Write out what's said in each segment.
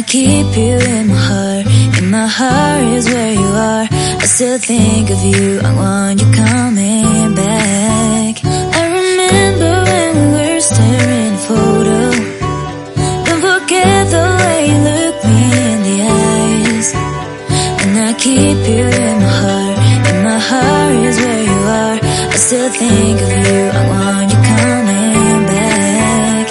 keep you in my heart. In my heart is where you are. I still think of you. I want you coming back. I remember when we were staring at a photo. Don't forget the way you look me in the eyes. And I keep you in my heart. In my heart is where you are. I still think of you. I want you coming back.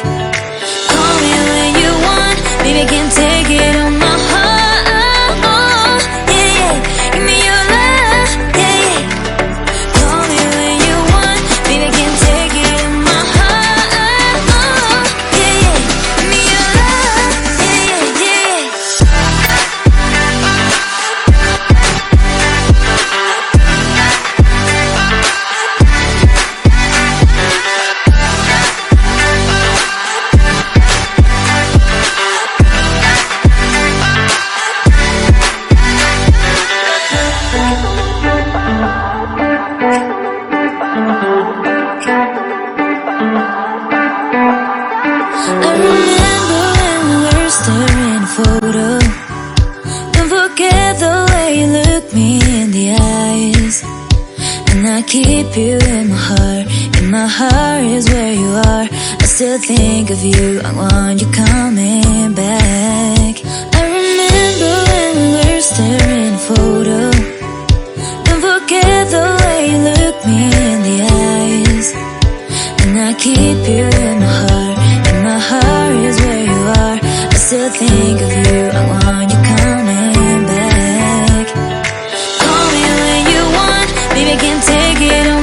Call me when you want. Baby, I can't take it on my heart. Yeah, yeah. Give me your love. Yeah, yeah. Call me when you want. Baby, I can't take it on my heart. Yeah, yeah. Give me your love. Yeah, yeah, yeah. I remember when we were staring at a photo. Don't forget the way you look me in the eyes. And I keep you in my heart. In my heart is where you are. I still think of you. I want you coming back. I remember when we were staring at a photo. Don't forget the way you look me in the eyes. And I keep you in my heart. In my heart is where you are. I still think of you. I want you coming back. Call me when you want. Baby, I can't take it on